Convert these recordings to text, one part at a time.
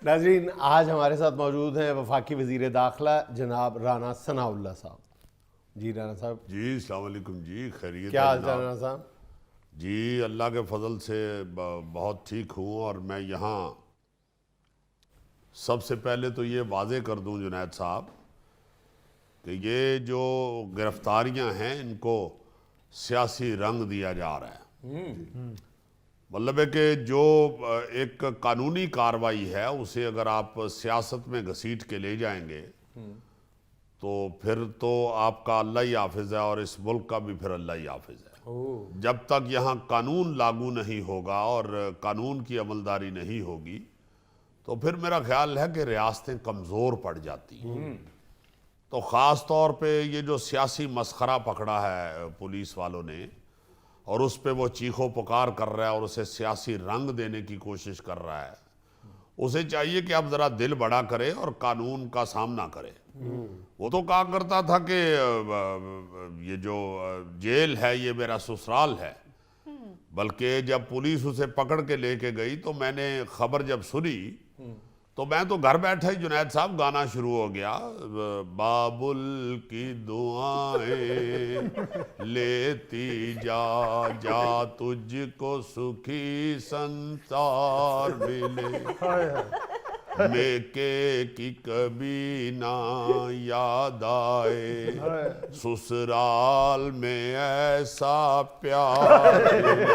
नाज़रीन, आज हमारे साथ मौजूद हैं वफाकी वज़ीर दाखिला जनाब राना सनाउल्लाह साहब। जी राना साहब, जी अस्सलाम वालेकुम जी, खैरियत क्या है हाल चाल जनाब? राना साहब? जी अल्लाह के फजल से बहुत ठीक हूँ। और मैं यहाँ सबसे पहले तो ये वाज़े कर दूँ जुनैद साहब कि ये जो गिरफ्तारियाँ हैं इनको सियासी रंग दिया जा रहा है। मतलब है कि जो एक कानूनी कार्रवाई है उसे अगर आप सियासत में घसीट के ले जाएंगे तो फिर तो आपका अल्लाह ही हाफिज़ है और इस मुल्क का भी फिर अल्लाह ही हाफिज़ है। जब तक यहाँ कानून लागू नहीं होगा और कानून की अमलदारी नहीं होगी तो फिर मेरा ख्याल है कि रियासतें कमज़ोर पड़ जाती हैं। तो ख़ास तौर पे ये जो सियासी मसखरा पकड़ा है पुलिस वालों ने और उस पे वो चीखो पुकार कर रहा है और उसे सियासी रंग देने की कोशिश कर रहा है, उसे चाहिए कि अब ज़रा दिल बड़ा करे और कानून का सामना करे। वो तो कहा करता था कि ये जो जेल है ये मेरा ससुराल है, बल्कि जब पुलिस उसे पकड़ के लेके गई तो मैंने खबर जब सुनी तो मैं तो घर बैठा ही जुनैद साहब गाना शुरू हो गया, बाबुल की दुआएं लेती जा जा तुझको सुखी संसार मिले, मेके की कभी ना याद आए, ससुराल में ऐसा प्यार मिले।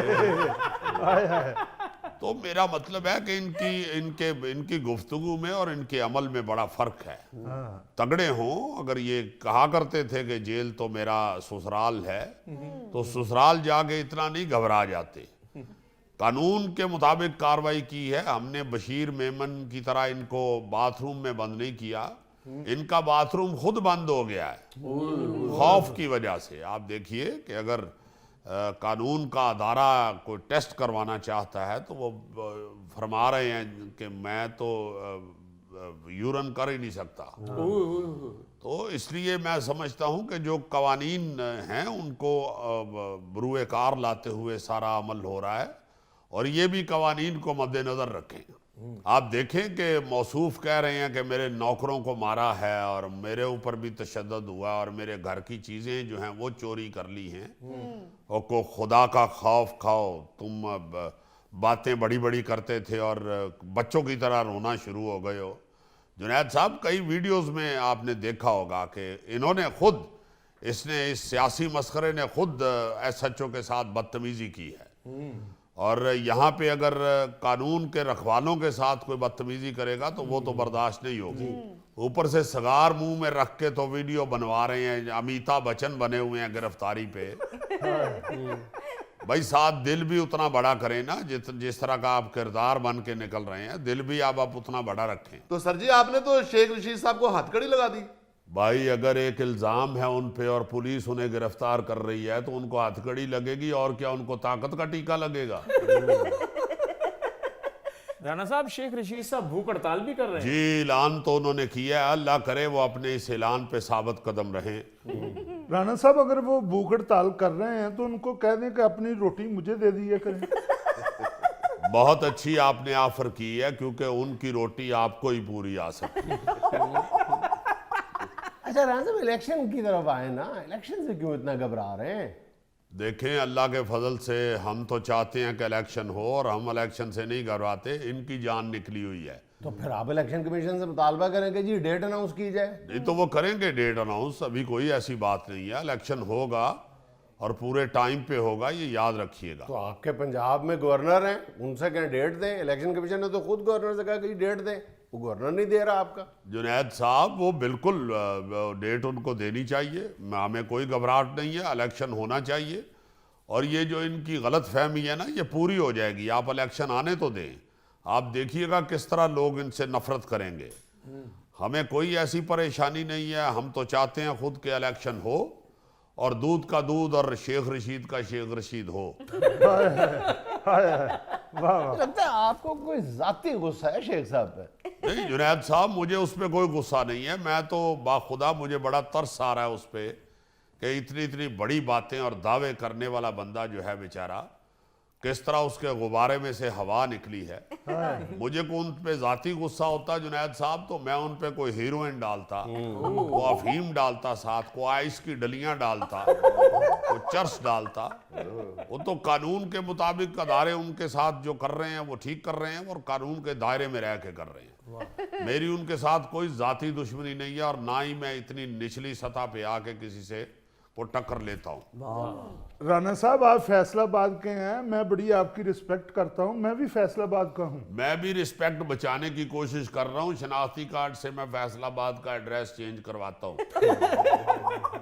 तो मेरा मतलब है कि इनकी गुफ्तगू में और इनके अमल में बड़ा फर्क है। तगड़े हों, अगर ये कहा करते थे कि जेल तो मेरा ससुराल है तो ससुराल जाके इतना नहीं घबरा जाते। कानून के मुताबिक कार्रवाई की है हमने। बशीर मेमन की तरह इनको बाथरूम में बंद नहीं किया, इनका बाथरूम खुद बंद हो गया है खौफ की वजह से। आप देखिए कि अगर कानून का अदारा कोई टेस्ट करवाना चाहता है तो वो फरमा रहे हैं कि मैं तो यूरन कर ही नहीं सकता। तो इसलिए मैं समझता हूं कि जो कवानीन हैं उनको बरूए कार लाते हुए सारा अमल हो रहा है और ये भी कवानीन को मद्देनज़र रखें। आप देखें कि मौसूफ कह रहे हैं कि मेरे नौकरों को मारा है और मेरे ऊपर भी तशद्दुद हुआ और मेरे घर की चीज़ें जो हैं वो चोरी कर ली हैं और को खुदा का खौफ खाओ, तुम बातें बड़ी बड़ी करते थे और बच्चों की तरह रोना शुरू हो गए हो। जुनैद साहब, कई वीडियोस में आपने देखा होगा कि इन्होंने खुद इस सियासी मस्खरे ने खुद SHO के साथ बदतमीज़ी की है और यहाँ पे अगर कानून के रखवालों के साथ कोई बदतमीजी करेगा तो वो तो बर्दाश्त नहीं होगी। ऊपर से सगार मुंह में रख के तो वीडियो बनवा रहे हैं, अमिताभ बच्चन बने हुए हैं गिरफ्तारी पे। भाई साथ दिल भी उतना बड़ा करें ना, जिस तरह का आप किरदार बन के निकल रहे हैं, दिल भी आप उतना बड़ा रखें। तो सर जी आपने तो शेख रशीद साहब को हथकड़ी लगा दी। भाई अगर एक इल्ज़ाम है उन पे और पुलिस उन्हें गिरफ्तार कर रही है तो उनको हथकड़ी लगेगी और क्या उनको ताकत का टीका लगेगा। राना साहब, शेख रशीद साहब भूख हड़ताल भी कर रहे हैं। जी ऐलान तो उन्होंने किया है, अल्लाह करे वो अपने इस ऐलान पे साबित कदम रहें। राना साहब, अगर वो भूख हड़ताल कर रहे हैं तो उनको कह दें कि अपनी रोटी मुझे दे दिया करें। बहुत अच्छी आपने ऑफर की है क्योंकि उनकी रोटी आपको ही पूरी आ सकती है। अच्छा राना साहब, इलेक्शन की तरफ आए ना, इलेक्शन से क्यों इतना घबरा रहे हैं? देखें, अल्लाह के फजल से हम तो चाहते हैं कि इलेक्शन हो और हम इलेक्शन से नहीं घबराते, इनकी जान निकली हुई है। तो फिर आप इलेक्शन कमीशन से मुतालबा करें कि जी डेट अनाउंस की जाए। नहीं तो वो करेंगे डेट अनाउंस, अभी कोई ऐसी बात नहीं है। इलेक्शन होगा और पूरे टाइम पे होगा, ये याद रखिएगा। तो आपके पंजाब में गवर्नर हैं, उनसे कहें डेट दें। इलेक्शन कमीशन ने तो खुद गवर्नर से कहा कि डेट दें, वो गवर्नर नहीं दे रहा आपका। जुनैद साहब, वो बिल्कुल डेट उनको देनी चाहिए, हमें कोई घबराहट नहीं है, इलेक्शन होना चाहिए। और ये जो इनकी गलत फहमी है ना, ये पूरी हो जाएगी। आप इलेक्शन आने तो दें, आप देखिएगा किस तरह लोग इनसे नफरत करेंगे। हमें कोई ऐसी परेशानी नहीं है, हम तो चाहते हैं खुद के इलेक्शन हो और दूध का दूध और शेख रशीद का शेख रशीद हो। लगता है आपको कोई जाती गुस्सा है शेख साहब पे। नहीं जुनैद साहब, मुझे उस पर कोई गुस्सा नहीं है। मैं तो बाखुदा मुझे बड़ा तरस आ रहा है उस पर कि इतनी इतनी बड़ी बातें और दावे करने वाला बंदा जो है बेचारा किस तरह उसके गुब्बारे में से हवा निकली है। मुझे को उन पे जाती गुस्सा होता जुनैद साहब, तो मैं उन पे कोई हीरोइन डालता, को अफीम डालता, साथ को आइस की डलियां डालता, को चर्च डालता। वो तो कानून के मुताबिक अदारे उनके साथ जो कर रहे हैं वो ठीक कर रहे हैं और कानून के दायरे में रह के कर रहे हैं। मेरी उनके साथ कोई जाती दुश्मनी नहीं है और ना ही मैं इतनी निचली सतह पे आके किसी से वो टक्कर लेता हूँ। राणा साहब आप फैसलाबाद के हैं, मैं बड़ी आपकी रिस्पेक्ट करता हूँ, मैं भी फैसलाबाद का हूँ। मैं भी रिस्पेक्ट बचाने की कोशिश कर रहा हूँ। शनाख्ती कार्ड से मैं फैसलाबाद का एड्रेस चेंज करवाता हूँ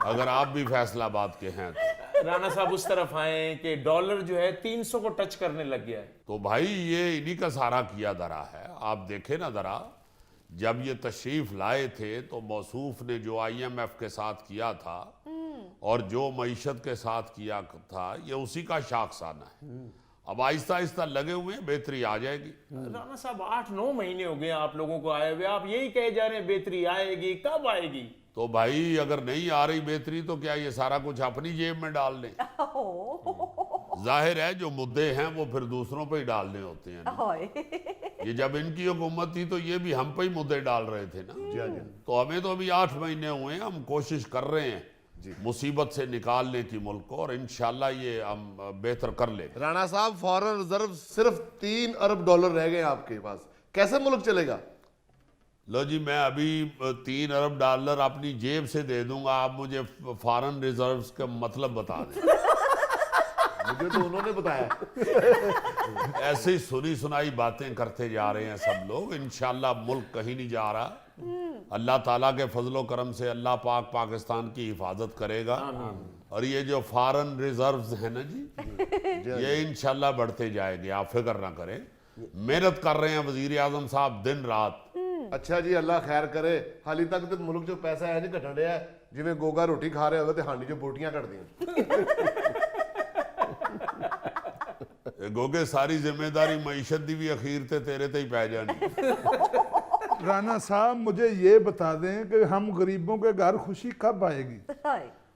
अगर आप भी फैसलाबाद के हैं तो। राणा साहब उस तरफ आए कि डॉलर जो है 300 को टच करने लग गया है। तो भाई ये इन्हीं का सारा किया धरा है। आप देखें ना जरा, जब ये तशरीफ लाए थे तो मौसूफ ने जो IMF के साथ किया था और जो मईशत के साथ किया था, ये उसी का शाखसाना है। अब आहिस्ता आहिस्ता लगे हुए हैं, बेहतरी आ जाएगी। राणा साहब 8-9 महीने हो गए आप लोगों को आए हुए, आप यही कहे जा रहे हैं बेहतरी आएगी, कब आएगी? तो भाई अगर नहीं आ रही बेहतरी तो क्या ये सारा कुछ अपनी जेब में डाल लें? जाहिर है जो मुद्दे हैं वो फिर दूसरों पे ही डालने होते हैं। ये जब इनकी हुकूमत थी तो ये भी हम पे ही मुद्दे डाल रहे थे ना। तो हमें तो अभी 8 महीने हुए हैं, हम कोशिश कर रहे हैं मुसीबत से निकालने की मुल्क को, और इंशाल्लाह ये हम बेहतर कर ले। राणा साहब फॉरेन रिजर्व सिर्फ 3 अरब डॉलर रह गए आपके पास, कैसे मुल्क चलेगा? लो जी, मैं अभी 3 अरब डॉलर अपनी जेब से दे दूंगा, आप मुझे फॉरेन रिजर्व्स का मतलब बता दें। मुझे तो उन्होंने बताया। ऐसे ही सुनी सुनाई बातें करते जा रहे हैं सब लोग। इंशाल्लाह मुल्क कहीं नहीं जा रहा। अल्लाह ताला के फजलो करम से अल्लाह पाक पाकिस्तान की हिफाजत करेगा। और ये जो फॉरेन रिजर्व्स है ना जी, ये इंशाल्लाह बढ़ते जाएंगे, आप फिक्र ना करें। मेहनत कर रहे हैं वजीर आजम साहब दिन रात। अच्छा जी, अल्लाह खैर करे। हाली तक तो मुल्क जो पैसा है नहीं घटन रहा है, जिवें गोगा रोटी खा रहे हो तो हांडी जो बोटियां कट दी। गोगे सारी जिम्मेदारी मईशत दी भी अखीर ते तेरे ते ही पै जानी। राणा साहब मुझे ये बता दें कि हम गरीबों के घर खुशी कब आएगी?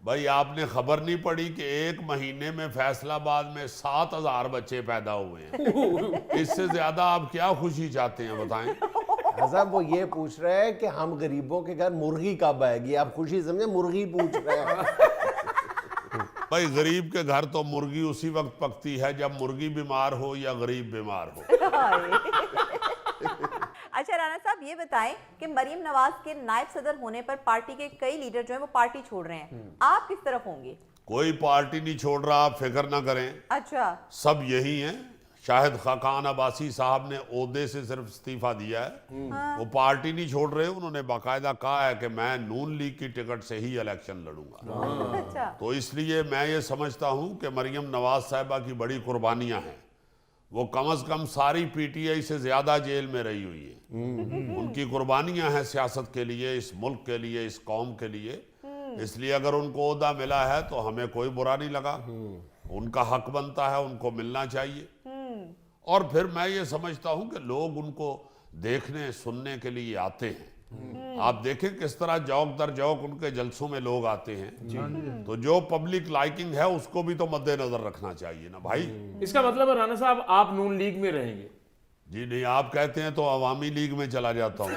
भाई आपने खबर नहीं पड़ी कि 1 महीने में फैसलाबाद में 7000 बच्चे पैदा हुए हैं। इससे ज्यादा आप क्या खुशी चाहते हैं बताएं? साहब वो ये पूछ रहे हैं कि हम गरीबों के घर मुर्गी कब आएगी, आप खुशी समझे, मुर्गी पूछ रहे हैं। भाई गरीब के घर तो मुर्गी उसी वक्त पकती है जब मुर्गी बीमार हो या गरीब बीमार हो। अच्छा राणा साहब ये बताएं कि मरीम नवाज के नायब सदर होने पर पार्टी के कई लीडर जो हैं वो पार्टी छोड़ रहे हैं, आप किस तरफ होंगे? कोई पार्टी नहीं छोड़ रहा, आप फिक्र ना करें। अच्छा, सब यही हैं। शाहिद खान अब्बासी साहब ने ओहदे से सिर्फ इस्तीफा दिया है, वो पार्टी नहीं छोड़ रहे। उन्होंने बाकायदा कहा है कि मैं नून लीग की टिकट से ही इलेक्शन लड़ूंगा। अच्छा, तो इसलिए मैं ये समझता हूं कि मरियम नवाज साहिबा की बड़ी कुर्बानियां हैं। वो कम से कम सारी PTI से ज्यादा जेल में रही हुई है। उनकी कुर्बानियां हैं सियासत के लिए, इस मुल्क के लिए, इस कौम के लिए। इसलिए अगर उनको ओहदा मिला है तो हमें कोई बुरा नहीं लगा। उनका हक बनता है, उनको मिलना चाहिए। और फिर मैं ये समझता हूं कि लोग उनको देखने सुनने के लिए आते हैं। आप देखें किस तरह जौक दर जौक उनके जलसों में लोग आते हैं। तो जो पब्लिक लाइकिंग है उसको भी तो मद्देनजर रखना चाहिए ना भाई। इसका मतलब है राणा साहब आप नून लीग में रहेंगे? जी नहीं, आप कहते हैं तो अवामी लीग में चला जाता हूँ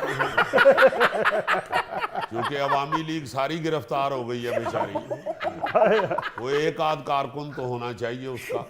क्योंकि अवामी लीग सारी गिरफ्तार हो गई है बेचारी। वो एक आध कारकुन तो होना चाहिए उसका।